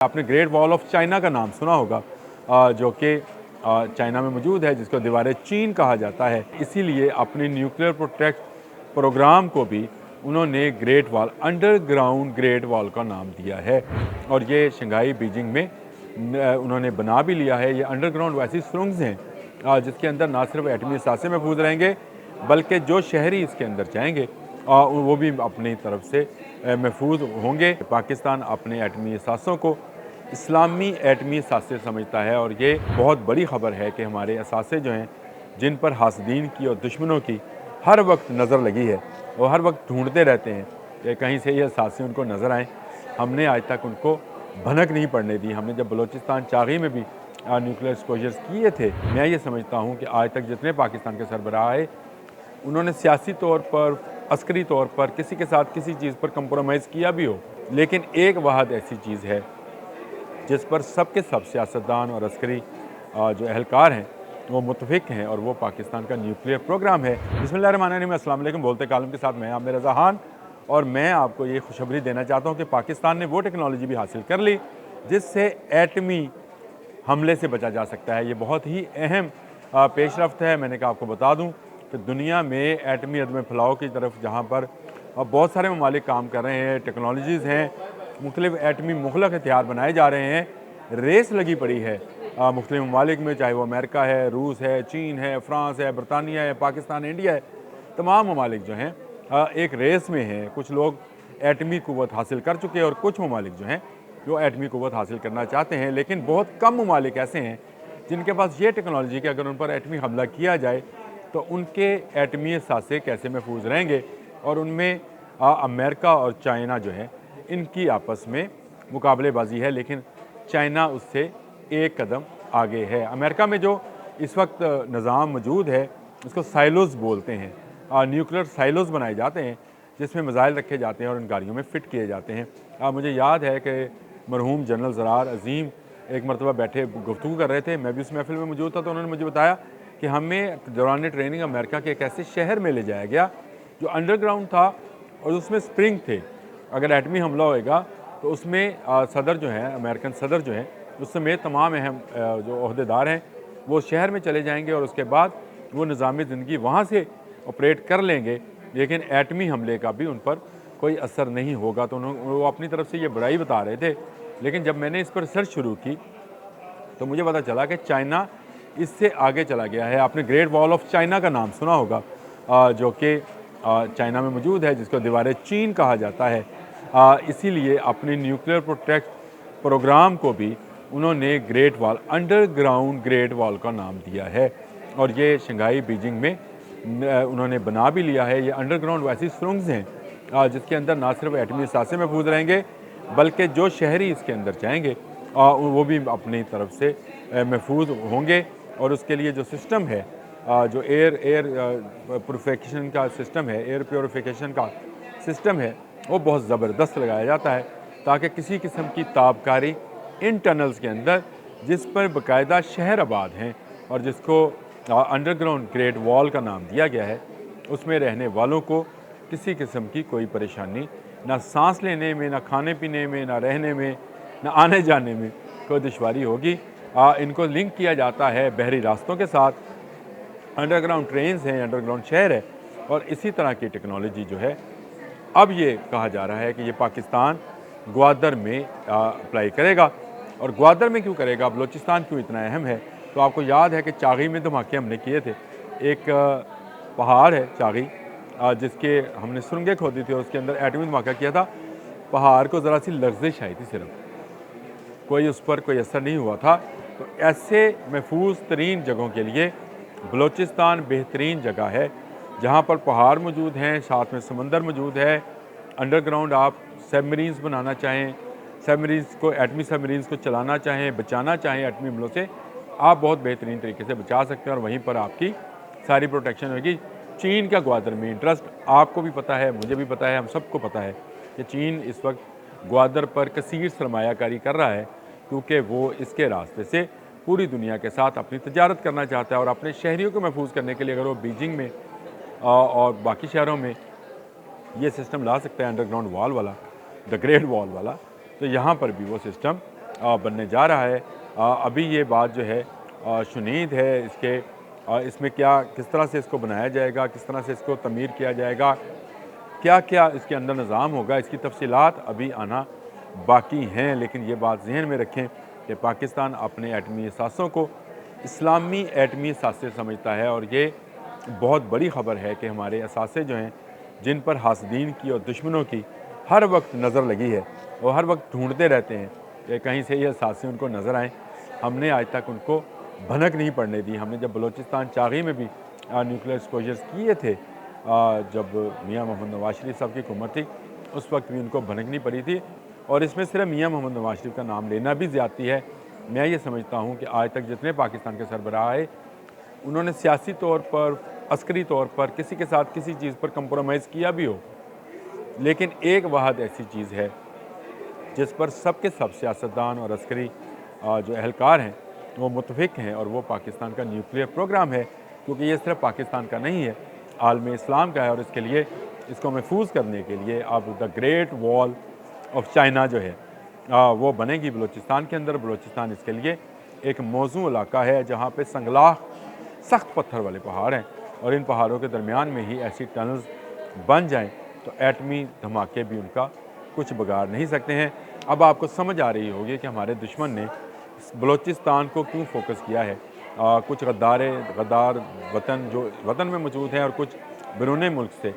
आपने great wall of China का नाम सुना होगा, जो कि चाइना में मौजूद है, जिसको दीवार चीन कहा जाता है। इसीलिए अपने न्यूक्लियर प्रोटेक्ट प्रोग्राम को भी उन्होंने great wall, underground great wall का नाम दिया है। और ये शंघाई बीजिंग में उन्होंने बना भी लिया है। ये अंडरग्राउंड वैसी सुरंग्स हैं जिसके अंदर ना सिर्फ एटमी असासे महफूज रहेंगे, बल्कि जो शहरी इसके अंदर जाएंगे वो भी अपनी तरफ से महफूज होंगे। पाकिस्तान अपने एटमी असासों को इस्लामी एटमी असासे समझता है, और ये बहुत बड़ी ख़बर है कि हमारे असासे जो हैं, जिन पर हासदीन की और दुश्मनों की हर वक्त नज़र लगी है, वो हर वक्त ढूंढते रहते हैं कि कहीं से ये असासे उनको नज़र आएँ। हमने आज तक उनको भनक नहीं पड़ने दी। हमने जब बलूचिस्तान चागी में भी न्यूक्लियर एक्सपोजर्स किए थे, मैं ये समझता हूँ कि आज तक जितने पाकिस्तान के सरबराह आए, उन्होंने सियासी तौर पर, अस्करी तौर पर किसी के साथ किसी चीज़ पर कंप्रोमाइज़ किया भी हो, लेकिन एक वाहद ऐसी चीज़ है जिस पर सबके सब सियासतदान और अस्करी जो अहलकार हैं वो मुतफिक हैं, और वो पाकिस्तान का न्यूक्लियर प्रोग्राम है। बिस्मिल्लाहिर्रहमानिर्रहीम, अस्सलाम वालेकुम। बोलते कालम के साथ मैं आमिर रज़ा खान, और मैं आपको ये खुशखबरी देना चाहता हूँ कि पाकिस्तान ने वो टेक्नोलॉजी भी हासिल कर ली जिससे एटमी हमले से बचा जा सकता है। ये बहुत ही अहम पेशरफ्त है। मैंने कहा आपको बता दूँ कि दुनिया में एटमी अदम फैलाव की तरफ जहाँ पर बहुत सारे ममालिक काम कर रहे हैं, टेक्नोलॉजीज़ हैं, मुख्तलिफ एटमी मुखलक हथियार बनाए जा रहे हैं, रेस लगी पड़ी है मुख्तलिफ ममालिक में, चाहे वो अमेरिका है, रूस है, चीन है, फ्रांस है, बरतानिया है, पाकिस्तान, इंडिया है। तमाम ममालिक जो हैं एक रेस में हैं। कुछ लोग एटमी क़ुव्वत हासिल कर चुके हैं और कुछ ममालिक जो हैं जो एटमी क़ुव्वत हासिल करना चाहते हैं, लेकिन बहुत कम ममालिक ऐसे हैं जिनके पास ये टेक्नोलॉजी कि अगर उन पर एटमी हमला किया जाए तो उनके एटमी असासे कैसे महफूज रहेंगे। और उनमें अमेरिका और चाइना जो है, इनकी आपस में मुकाबलेबाजी है, लेकिन चाइना उससे एक कदम आगे है। अमेरिका में जो इस वक्त निज़ाम मौजूद है उसको साइलोज़ बोलते हैं। न्यूक्लियर साइलोज़ बनाए जाते हैं जिसमें मिसाइल रखे जाते हैं और उन गाड़ियों में फ़िट किए जाते हैं। मुझे याद है कि मरहूम जनरल ज़रार अज़ीम एक मरतबा बैठे गुफ्तगू कर रहे थे, मैं भी उस महफिल में मौजूद था, तो उन्होंने मुझे बताया कि हमें दौरान ट्रेनिंग अमेरिका के एक ऐसे शहर में ले जाया गया जो अंडरग्राउंड था और उसमें स्प्रिंग थे। अगर एटमी हमला होएगा तो उसमें सदर जो है, अमेरिकन सदर जो है, उस समेत तमाम अहम जो ओहदेदार हैं वो शहर में चले जाएंगे और उसके बाद वो निज़ामी ज़िंदगी वहाँ से ऑपरेट कर लेंगे, लेकिन एटमी हमले का भी उन पर कोई असर नहीं होगा। तो वो अपनी तरफ से ये बुराई बता रहे थे, लेकिन जब मैंने इस पर रिसर्च शुरू की तो मुझे पता चला कि चाइना इससे आगे चला गया है। आपने ग्रेट वॉल ऑफ चाइना का नाम सुना होगा, जो कि चाइना में मौजूद है, जिसको दीवार चीन कहा जाता है। इसीलिए अपने न्यूक्लियर प्रोटेक्ट प्रोग्राम को भी उन्होंने great wall, underground great wall का नाम दिया है। और ये शंघाई बीजिंग में उन्होंने बना भी लिया है। ये अंडरग्राउंड वैसी सुरंग्स हैं जिसके अंदर ना सिर्फ एटमी असासे महफूज रहेंगे, बल्कि जो शहरी इसके अंदर जाएंगे वो भी अपनी तरफ से महफूज होंगे। और उसके लिए जो सिस्टम है, जो एयर प्योरीफिकेशन का सिस्टम है, एयर प्योरीफिकेशन का सिस्टम है, वो बहुत ज़बरदस्त लगाया जाता है ताकि किसी किस्म की ताबकारी इन टनल्स के अंदर, जिस पर बाकायदा शहर आबाद हैं और जिसको अंडरग्राउंड ग्रेट वॉल का नाम दिया गया है, उसमें रहने वालों को किसी किस्म की कोई परेशानी, ना सांस लेने में, ना खाने पीने में, ना रहने में, ना आने जाने में कोई दुश्वारी होगी। इनको लिंक किया जाता है बहरी रास्तों के साथ, अंडरग्राउंड ट्रेन्स हैं, अंडरग्राउंड शहर है। और इसी तरह की टेक्नोलॉजी जो है, अब ये कहा जा रहा है कि ये पाकिस्तान ग्वादर में अप्लाई करेगा। और ग्वादर में क्यों करेगा, बलूचिस्तान क्यों इतना अहम है? तो आपको याद है कि चागी में धमाके हमने किए थे। एक पहाड़ है चागी, जिसके हमने सुरंगें खोदी थी और उसके अंदर एटमी धमाका किया था। पहाड़ को ज़रा सी लर्जिश आई थी, सिर्फ कोई उस पर कोई असर नहीं हुआ था। तो ऐसे महफूज तरीन जगहों के लिए बलूचिस्तान बेहतरीन जगह है, जहाँ पर पहाड़ मौजूद हैं, साथ में समंदर मौजूद है। अंडरग्राउंड आप सबमरीन्स बनाना चाहें, सबमरीन्स को, एटमी सबमरीन्स को चलाना चाहें, बचाना चाहें एटमी हमलों से, आप बहुत बेहतरीन तरीके से बचा सकते हैं और वहीं पर आपकी सारी प्रोटेक्शन होगी। चीन का ग्वादर में इंटरेस्ट आपको भी पता है, मुझे भी पता है, हम सबको पता है कि चीन इस वक्त ग्वादर पर कसीर सरमायाकारी कर रहा है, क्योंकि वो इसके रास्ते से पूरी दुनिया के साथ अपनी तजारत करना चाहता है। और अपने शहरियों को महफूज करने के लिए अगर वो बीजिंग में और बाकी शहरों में ये सिस्टम ला सकता है, अंडरग्राउंड वॉल वाला, द ग्रेट वॉल वाला, तो यहाँ पर भी वो सिस्टम बनने जा रहा है। अभी ये बात जो है शुनीद है इसमें किस तरह से इसको बनाया जाएगा, किस तरह से इसको तमीर किया जाएगा, क्या क्या इसके अंदर निज़ाम होगा, इसकी तफसीलात अभी आना बाकी हैं। लेकिन ये बात ज़हन में रखें कि पाकिस्तान अपने एटमी असासों को इस्लामी एटमी असासे समझता है, और ये बहुत बड़ी ख़बर है कि हमारे असासे जो हैं, जिन पर हासदीन की और दुश्मनों की हर वक्त नज़र लगी है, वो हर वक्त ढूंढते रहते हैं कि कहीं से ये असासे उनको नज़र आएँ। हमने आज तक उनको भनक नहीं पड़ने दी। हमने जब बलूचिस्तान चागी में भी न्यूक्लियर एक्सपोजर्स किए थे, जब मियाँ मोहम्मद नवाज शरीफ साहब की हुकूमत थी, उस वक्त भी उनको भनक नहीं पड़ी थी। और इसमें सिर्फ मियाँ मोहम्मद नवाज शरीफ का नाम लेना भी ज़्यादती है। मैं ये समझता हूँ कि आज तक जितने पाकिस्तान के सरबराह आए, उन्होंने सियासी तौर पर, अस्करी तौर पर किसी के साथ किसी चीज़ पर कंप्रोमाइज़ किया भी हो, लेकिन एक वाहद ऐसी चीज़ है जिस पर सब के सब सियासतदान और अस्करी जो एहलकार हैं वो मुतफिक हैं, और वो पाकिस्तान का न्यूक्लियर प्रोग्राम है। क्योंकि ये सिर्फ पाकिस्तान का नहीं है, आलम इस्लाम का है, और इसके लिए, इसको महफूज करने के लिए अब the great wall of China जो है वो बनेगी बलूचिस्तान के अंदर। बलूचिस्तान इसके लिए एक मौजू इलाका है जहाँ पे संगलाह सख्त पत्थर वाले पहाड़ हैं, और इन पहाड़ों के दरमियान में ही ऐसी टनल्स बन जाएं तो एटमी धमाके भी उनका कुछ बिगाड़ नहीं सकते हैं। अब आपको समझ आ रही होगी कि हमारे दुश्मन ने बलूचिस्तान को क्यों फोकस किया है। कुछ गद्दार वतन जो वतन में मौजूद हैं, और कुछ बैरून मुल्क से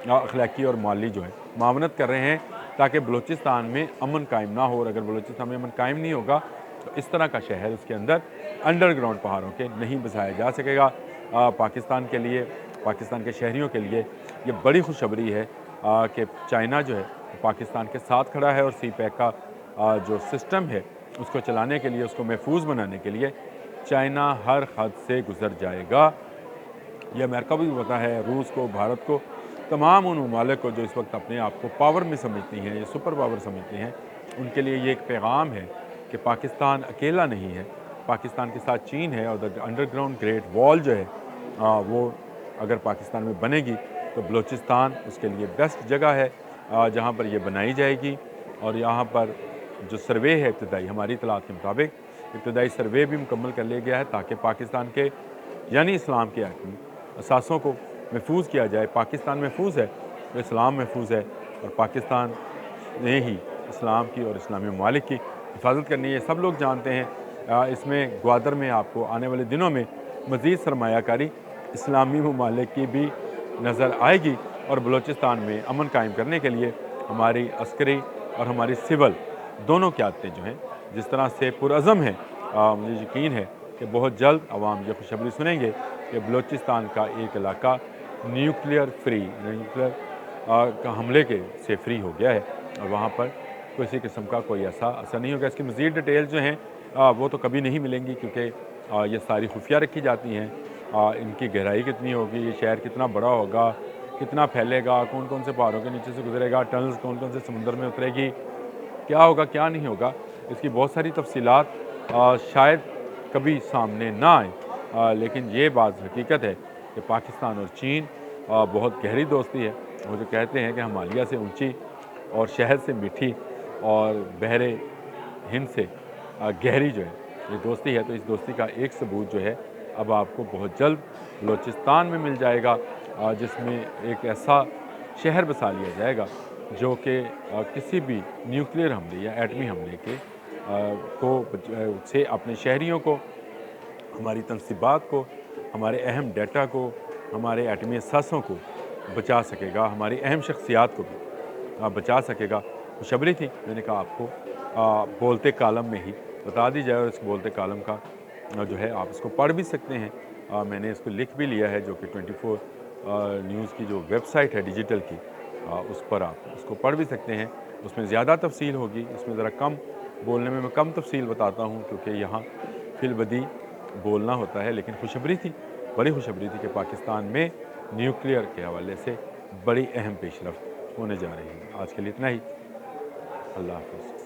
अखलाकी और माली जो है मावनत कर रहे हैं ताकि बलूचिस्तान में अमन कायम ना हो। और अगर बलूचिस्तान में अमन कायम नहीं होगा तो इस तरह का शहर उसके अंदर अंडरग्राउंड पहाड़ों के नहीं बसाया जा सकेगा। पाकिस्तान के लिए, पाकिस्तान के शहरियों के लिए ये बड़ी खुशखबरी है कि चाइना जो है पाकिस्तान के साथ खड़ा है, और सी पैक का जो सिस्टम है उसको चलाने के लिए, उसको महफूज बनाने के लिए चाइना हर हद से गुजर जाएगा। ये अमेरिका भी पता है, रूस को, भारत को, तमाम उन ममालिक को जो इस वक्त अपने आप को पावर में समझती हैं, ये सुपर पावर समझती हैं, उनके लिए ये एक पैगाम है कि पाकिस्तान अकेला नहीं है। पाकिस्तान के साथ चीन है, और द अंडरग्राउंड ग्रेट वॉल जो है वो अगर पाकिस्तान में बनेगी तो बलूचिस्तान उसके लिए बेस्ट जगह है जहाँ पर ये बनाई जाएगी। और यहाँ पर जो सर्वे है इब्तदाई, हमारी इतलात के मुताबिक इब्तदाई सर्वे भी मुकम्मल कर लिया गया है ताकि पाकिस्तान के यानी इस्लाम के एटमी असासों को महफूज किया जाए। पाकिस्तान महफूज है तो इस्लाम महफूज है, और पाकिस्तान ने ही इस्लाम की और इस्लामी ममालिक की हिफाजत करनी है, सब लोग जानते हैं। इसमें ग्वादर में आपको आने वाले दिनों में मज़ीद सरमायाकारी इस्लामी ममालिक की भी नज़र आएगी, और बलूचिस्तान में अमन कायम करने के लिए हमारी अस्करी और हमारी सिविल दोनों क़यादतें जो हैं जिस तरह से पुरअज़म हैं, मुझे यकीन है कि बहुत जल्द अवाम ये खुशखबरी सुनेंगे कि बलूचिस्तान का एक इलाका न्यूक्लियर का हमले से फ्री हो गया है, और वहाँ पर किसी किस्म का कोई ऐसा असर नहीं होगा। इसकी मज़ीद डिटेल जो हैं वो तो कभी नहीं मिलेंगी, क्योंकि ये सारी खुफिया रखी जाती हैं। इनकी गहराई कितनी होगी, ये शहर कितना बड़ा होगा, कितना फैलेगा, कौन कौन से पहाड़ों के नीचे से गुजरेगा, टनल्स कौन कौन से समुंदर में उतरेगी, क्या होगा क्या नहीं होगा, इसकी बहुत सारी तफसीलात शायद कभी सामने ना आए। लेकिन ये बात हकीकत है कि पाकिस्तान और चीन बहुत गहरी दोस्ती है। वो जो कहते हैं कि हिमालय से ऊंची और शहद से मीठी और बहरे हिंद से गहरी जो है ये दोस्ती है, तो इस दोस्ती का एक सबूत जो है अब आपको बहुत जल्द बलूचिस्तान में मिल जाएगा, जिसमें एक ऐसा शहर बसा लिया जाएगा जो कि किसी भी न्यूक्लियर हमले या एटमी हमले के से अपने शहरियों को, हमारी तनसीबात को, हमारे अहम डाटा को, हमारे एटमी असासों को बचा सकेगा, हमारी अहम शख्सियात को भी बचा सकेगा। खुशखबरी थी, मैंने कहा आपको बोलते कालम में ही बता दी जाए, और इस बोलते कालम का जो है आप इसको पढ़ भी सकते हैं। मैंने इसको लिख भी लिया है, जो कि 24 न्यूज़ की जो वेबसाइट है डिजिटल की, उस पर आप उसको पढ़ भी सकते हैं। उसमें ज़्यादा तफसील होगी, इसमें ज़रा कम बोलने में मैं कम तफसील बताता हूँ, क्योंकि यहाँ फिलबदी बोलना होता है। लेकिन खुशखबरी थी, बड़ी खुशखबरी थी कि पाकिस्तान में न्यूक्लियर के हवाले से बड़ी अहम पेशरफ्त होने जा रही है। आज के लिए इतना ही। अल्लाह हाफ़िज़।